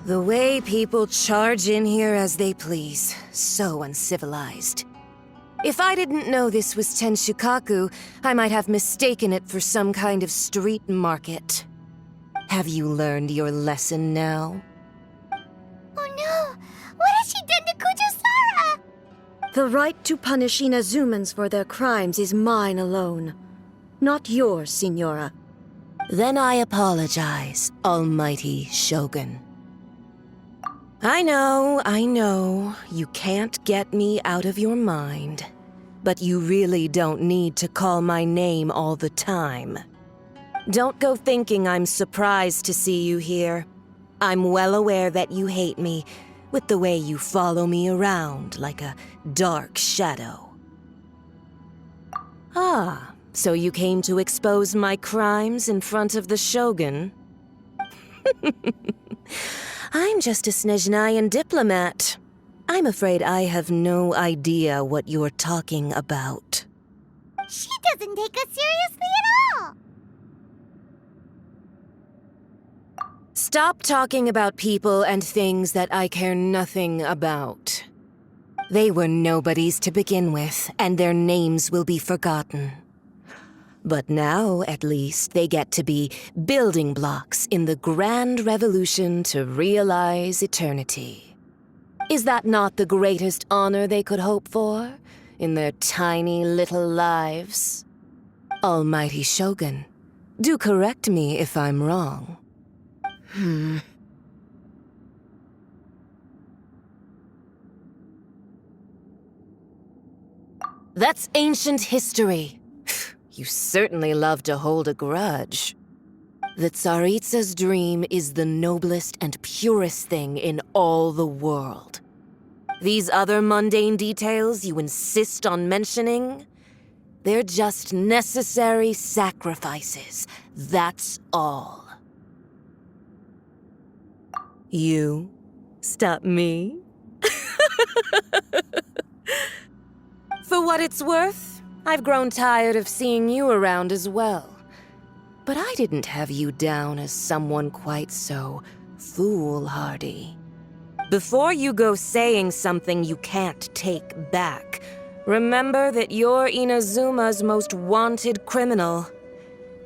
The way people charge in here as they please. So uncivilized. If I didn't know this was Tenshukaku, I might have mistaken it for some kind of street market. Have you learned your lesson now? Oh no! What has she done to Kujusara? The right to punish Inazumans for their crimes is mine alone. Not yours, Signora. Then I apologize, Almighty Shogun. I know, you can't get me out of your mind. But you really don't need to call my name all the time. Don't go thinking I'm surprised to see you here. I'm well aware that you hate me, with the way you follow me around like a dark shadow. Ah, so you came to expose my crimes in front of the Shogun? I'm just a Snezhnayan diplomat. I'm afraid I have no idea what you're talking about. She doesn't take us seriously at all! Stop talking about people and things that I care nothing about. They were nobodies to begin with, and their names will be forgotten. But now, at least, they get to be building blocks in the grand revolution to realize eternity. Is that not the greatest honor they could hope for in their tiny little lives? Almighty Shogun, do correct me if I'm wrong. That's ancient history. You certainly love to hold a grudge. The Tsaritsa's dream is the noblest and purest thing in all the world. These other mundane details you insist on mentioning, they're just necessary sacrifices, that's all. You stop me? For what it's worth, I've grown tired of seeing you around as well. But I didn't have you down as someone quite so foolhardy. Before you go saying something you can't take back, remember that you're Inazuma's most wanted criminal.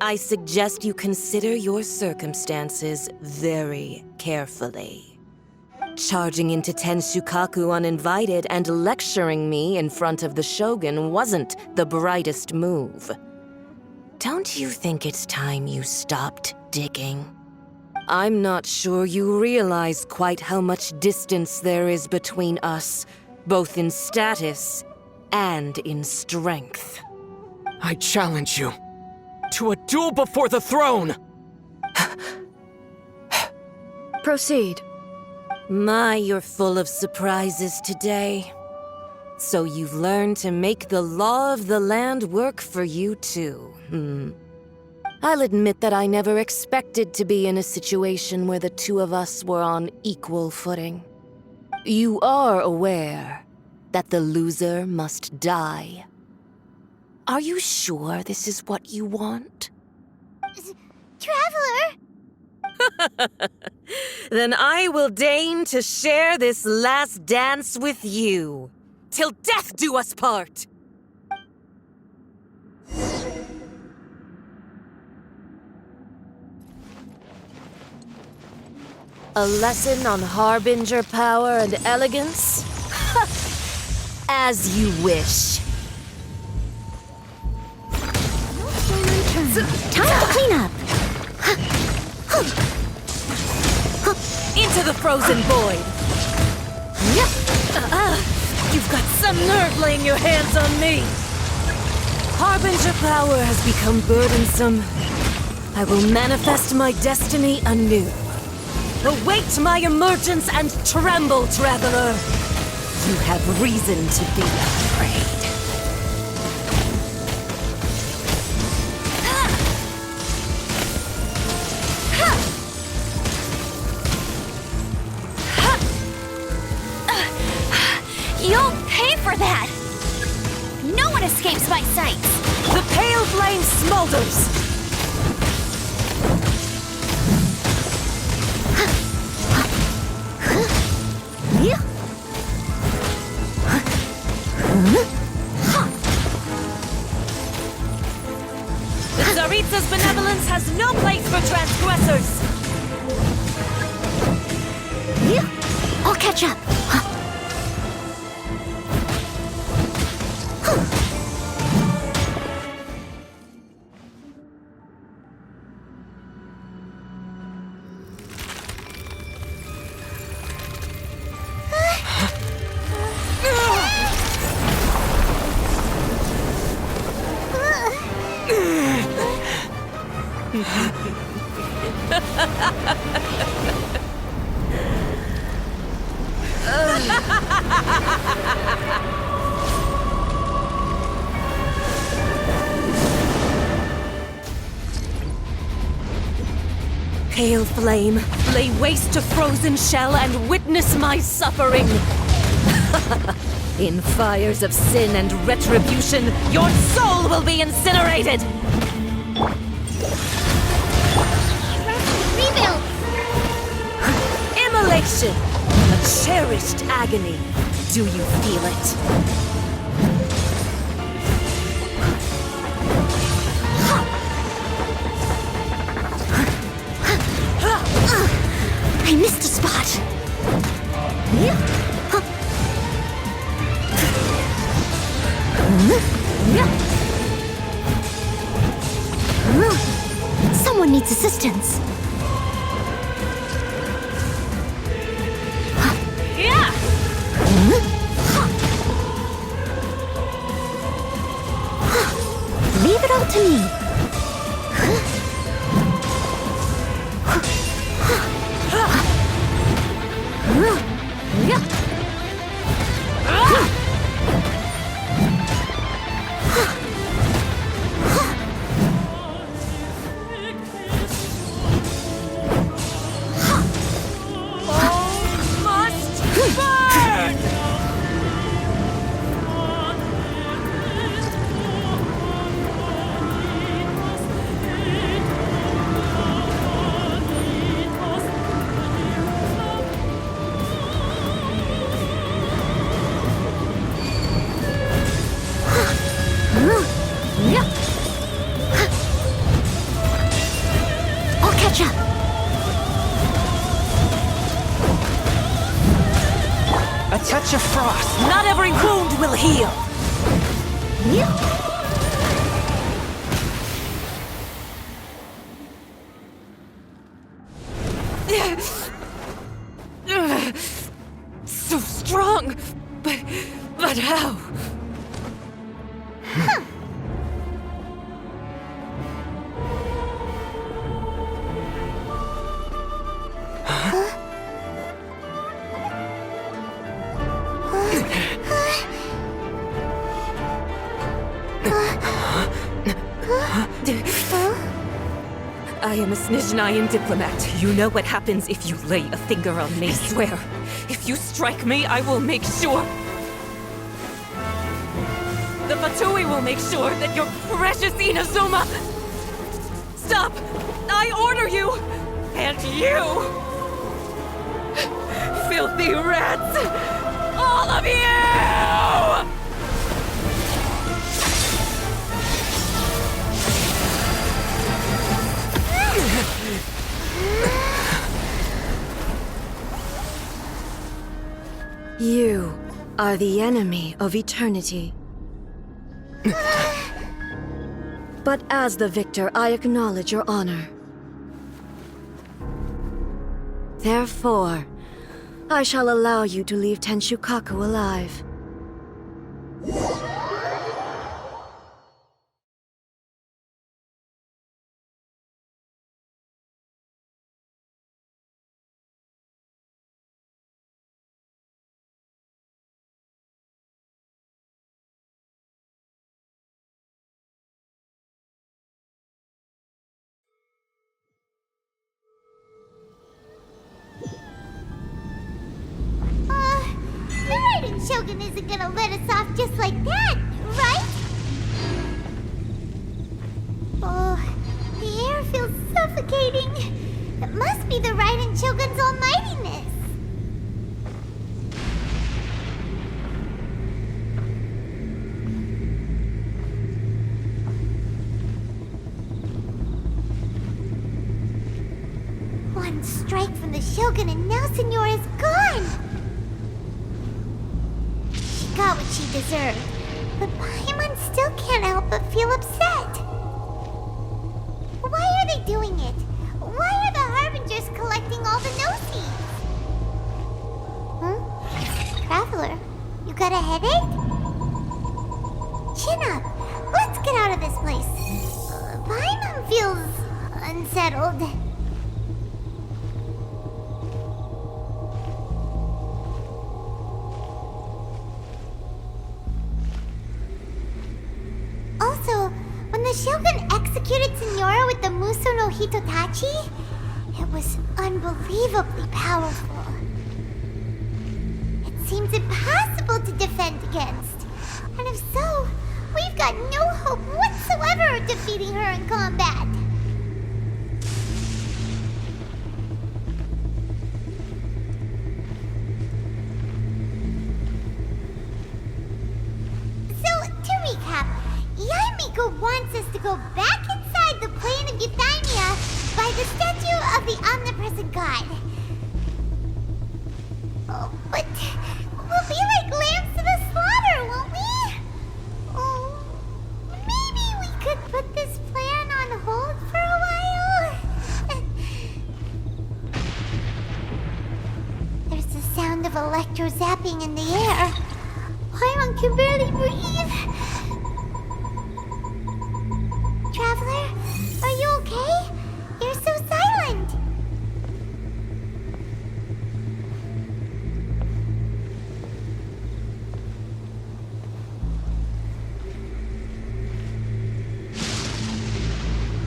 I suggest you consider your circumstances very carefully. Charging into Tenshukaku uninvited and lecturing me in front of the Shogun wasn't the brightest move. Don't you think it's time you stopped digging? I'm not sure you realize quite how much distance there is between us, both in status and in strength. I challenge you to a duel before the throne! Proceed. My, you're full of surprises today. So you've learned to make the law of the land work for you too, I'll admit that I never expected to be in a situation where the two of us were on equal footing. You are aware that the loser must die. Are you sure this is what you want? Traveler! Then I will deign to share this last dance with you. Till death do us part! A lesson on harbinger power and elegance? As you wish. Time to clean up! Into the frozen void! You've got some nerve laying your hands on me! Harbinger power has become burdensome. I will manifest my destiny anew. Await my emergence and tremble, traveler! You have reason to be afraid. You'll pay for that! No one escapes my sight! The pale flame smolders! Pale flame, lay waste to frozen shell and witness my suffering. In fires of sin and retribution, your soul will be incinerated! Rebuild! Immolation! A cherished agony. Do you feel it? I missed a spot. Someone needs assistance. Leave it all to me. I'll catch up. A touch of frost. Not every wound will heal! So strong! But how? I am a Snizhnayan diplomat. You know what happens if you lay a finger on me. I swear, if you strike me, I will make sure. The Fatui will make sure that your precious Inazuma... Stop! I order you! And you! Filthy rats! All of you! You are the enemy of eternity. But as the victor, I acknowledge your honor. Therefore, I shall allow you to leave Tenshukaku alive. The Raiden Shogun isn't gonna let us off just like that, right? Oh, the air feels suffocating. It must be the Raiden Shogun's almightiness. One strike from the Shogun and now Signora's gone! She got what she deserved, but Paimon still can't help but feel upset. Why are they doing it? Why are the Harbingers collecting all the no-seeds? Huh? Traveler, you got a headache? Chin up. Let's get out of this place. Paimon feels unsettled. Also, when the Shogun executed Signora with the Muso no Hitotachi, it was unbelievably powerful. It seems impossible to defend against. And if so, we've got no hope whatsoever of defeating her in combat. So, to recap, Yaimiko wants us to go back inside the plane of Euthymia by the statue of the omnipresent god. Oh, but we'll be like lambs to the slaughter, won't we? Oh, maybe we could put this plan on hold for a while? There's the sound of electro zapping in the air. Paimon can barely breathe. Traveler, are you okay? You're so silent.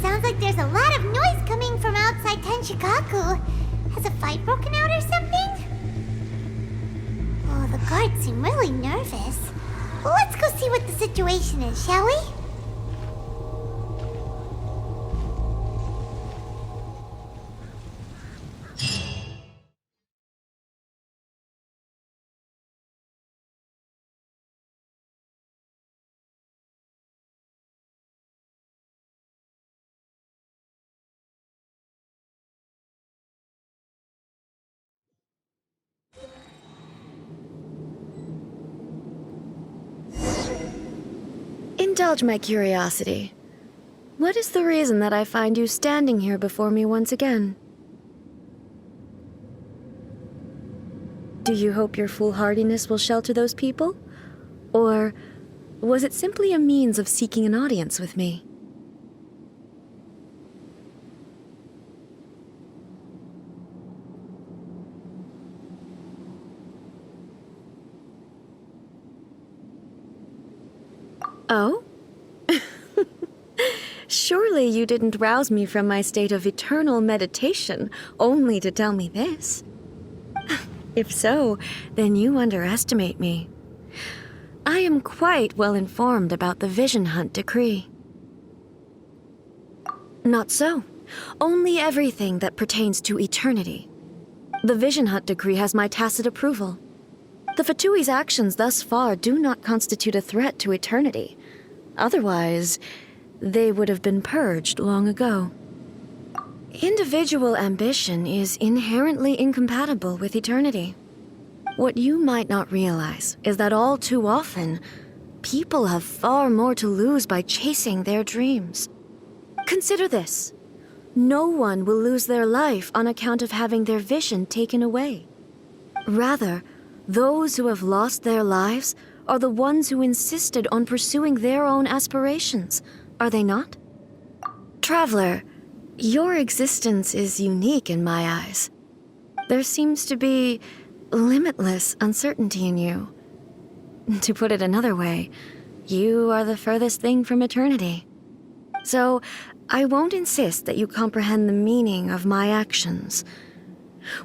Sounds like there's a lot of noise coming from outside Tenshikaku. Has a fight broken out or something? Oh, the guards seem really nervous. Well, let's go see what the situation is, shall we? Indulge my curiosity. What is the reason that I find you standing here before me once again? Do you hope your foolhardiness will shelter those people? Or was it simply a means of seeking an audience with me? Oh? Surely you didn't rouse me from my state of eternal meditation only to tell me this. If so, then you underestimate me. I am quite well informed about the Vision Hunt decree. Not so. Only everything that pertains to eternity. The Vision Hunt decree has my tacit approval. The Fatui's actions thus far do not constitute a threat to eternity. Otherwise, they would have been purged long ago. Individual ambition is inherently incompatible with eternity. What you might not realize is that all too often, people have far more to lose by chasing their dreams. Consider this. No one will lose their life on account of having their vision taken away. Rather, those who have lost their lives are the ones who insisted on pursuing their own aspirations, are they not? Traveler, your existence is unique in my eyes. There seems to be limitless uncertainty in you. To put it another way, you are the furthest thing from eternity. So, I won't insist that you comprehend the meaning of my actions.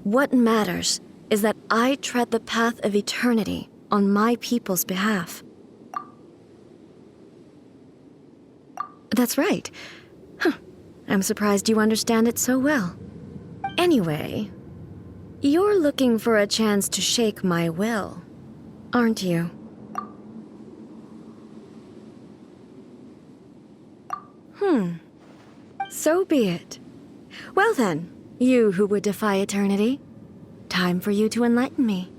What matters is that I tread the path of eternity on my people's behalf. That's right. I'm surprised you understand it so well. Anyway, you're looking for a chance to shake my will, aren't you? So be it. Well then, you who would defy eternity, time for you to enlighten me.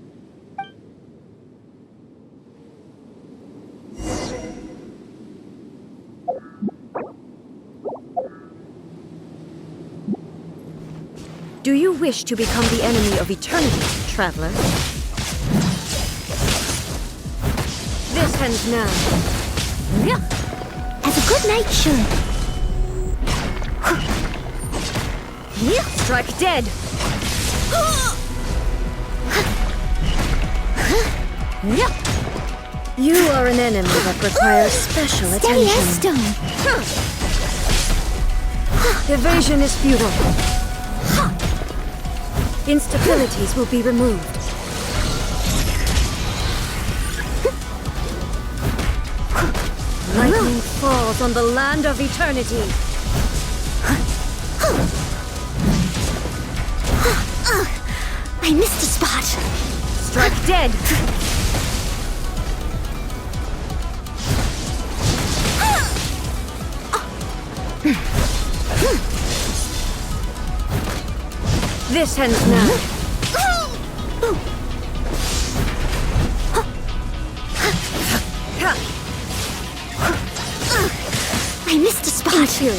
Do you wish to become the enemy of eternity, traveler? This ends now. As a good night should. Strike dead! You are an enemy that requires special Steady attention. as stone. Evasion is futile. Instabilities will be removed. Lightning falls on the land of eternity. I missed a spot. Strike dead! This ends now. I missed a spot. Inferior.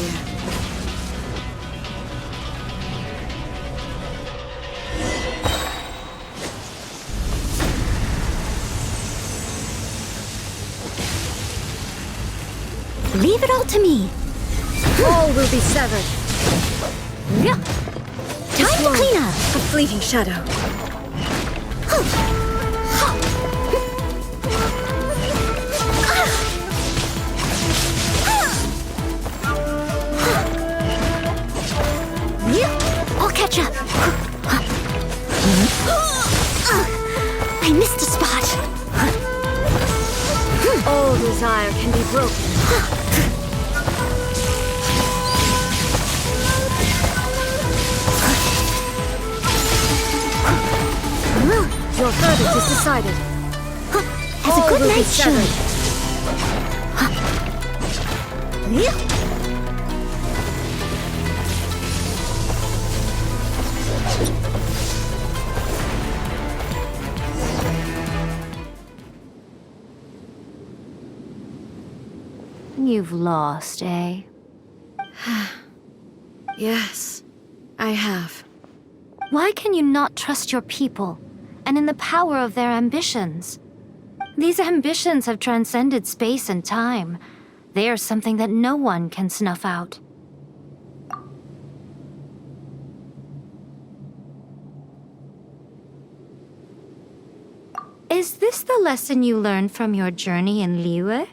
Leave it all to me. All will be severed. Time to clean up. A fleeting shadow. I'll catch up. I missed a spot. All desire can be broken. Your verdict is decided. Has a good night's show. You've lost, eh? Yes, I have. Why can you not trust your people, and in the power of their ambitions? These ambitions have transcended space and time. They are something that no one can snuff out. Is this the lesson you learned from your journey in Liyue?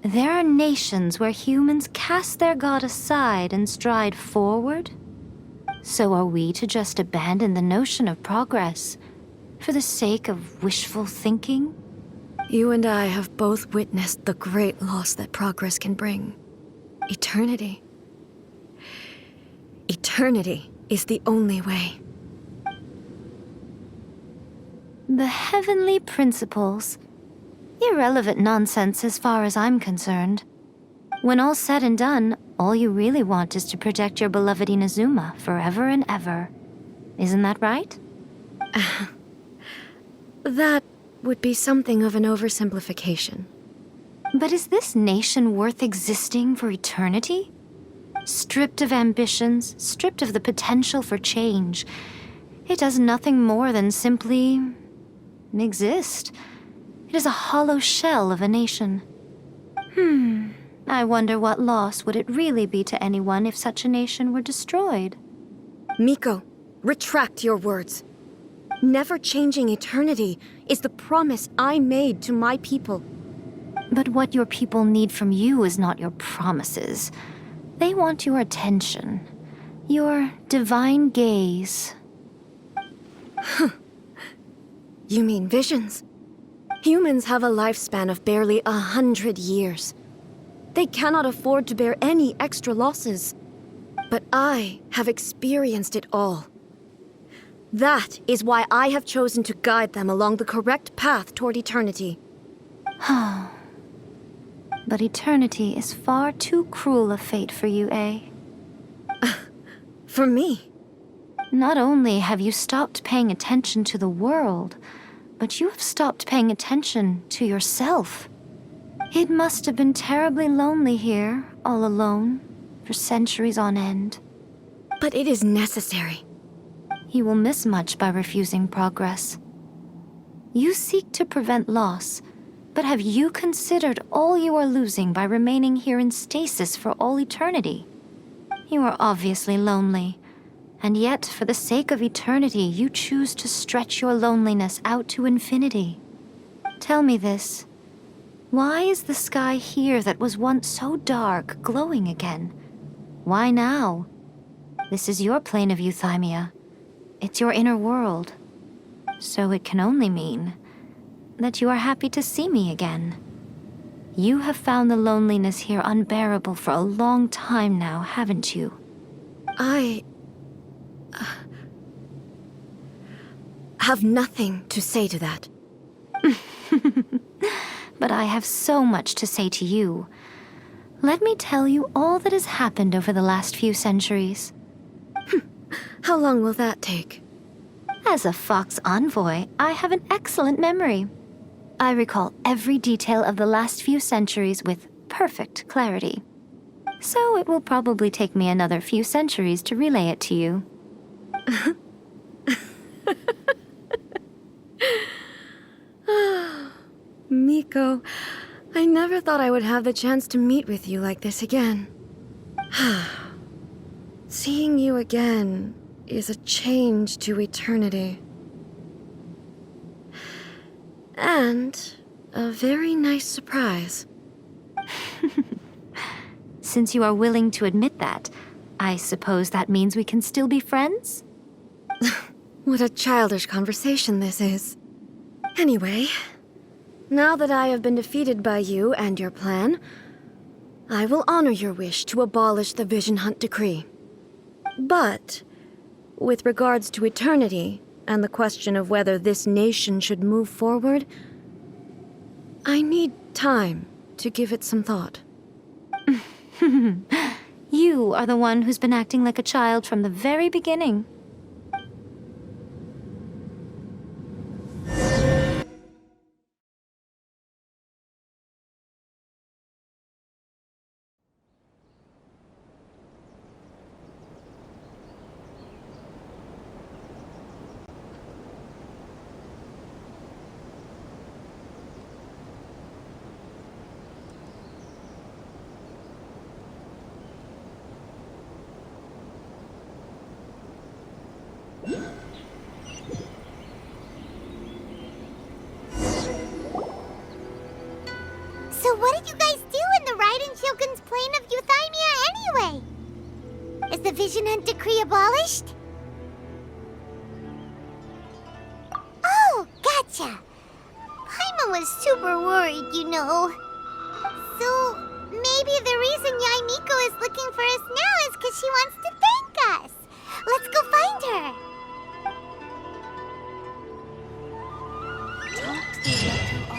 There are nations where humans cast their god aside and stride forward. So are we to just abandon the notion of progress for the sake of wishful thinking? You and I have both witnessed the great loss that progress can bring. Eternity. Eternity is the only way. The heavenly principles. Irrelevant nonsense as far as I'm concerned. When all's said and done, all you really want is to protect your beloved Inazuma forever and ever. Isn't that right? That would be something of an oversimplification. But is this nation worth existing for eternity? Stripped of ambitions, stripped of the potential for change, it does nothing more than simply exist. It is a hollow shell of a nation. I wonder what loss would it really be to anyone if such a nation were destroyed? Miko, retract your words. Never changing eternity is the promise I made to my people. But what your people need from you is not your promises. They want your attention. Your divine gaze. You mean visions? Humans have a lifespan of barely 100 years. They cannot afford to bear any extra losses. But I have experienced it all. That is why I have chosen to guide them along the correct path toward eternity. But eternity is far too cruel a fate for you, eh? For me? Not only have you stopped paying attention to the world, but you have stopped paying attention to yourself. It must have been terribly lonely here, all alone, for centuries on end. But it is necessary. You will miss much by refusing progress. You seek to prevent loss, but have you considered all you are losing by remaining here in stasis for all eternity? You are obviously lonely. And yet, for the sake of eternity, you choose to stretch your loneliness out to infinity. Tell me this. Why is the sky here that was once so dark glowing again? Why now? This is your plane of euthymia. It's your inner world. So it can only mean that you are happy to see me again. You have found the loneliness here unbearable for a long time now, haven't you? I have nothing to say to that. But I have so much to say to you. Let me tell you all that has happened over the last few centuries. How long will that take? As a Fox envoy, I have an excellent memory. I recall every detail of the last few centuries with perfect clarity. So it will probably take me another few centuries to relay it to you. Miko, I never thought I would have the chance to meet with you like this again. Seeing you again is a change to eternity. And a very nice surprise. Since you are willing to admit that, I suppose that means we can still be friends? What a childish conversation this is. Anyway, now that I have been defeated by you and your plan, I will honor your wish to abolish the Vision Hunt Decree. But, with regards to eternity and the question of whether this nation should move forward, I need time to give it some thought. You are the one who's been acting like a child from the very beginning. So what did you guys do in the Raiden Shogun's plane of euthymia anyway? Is the Vision Hunt Decree abolished? Oh, gotcha. Paimon was super worried, you know. So maybe the reason Yae Miko is looking for us now is because she wants to thank us. Let's go find her. Talk to the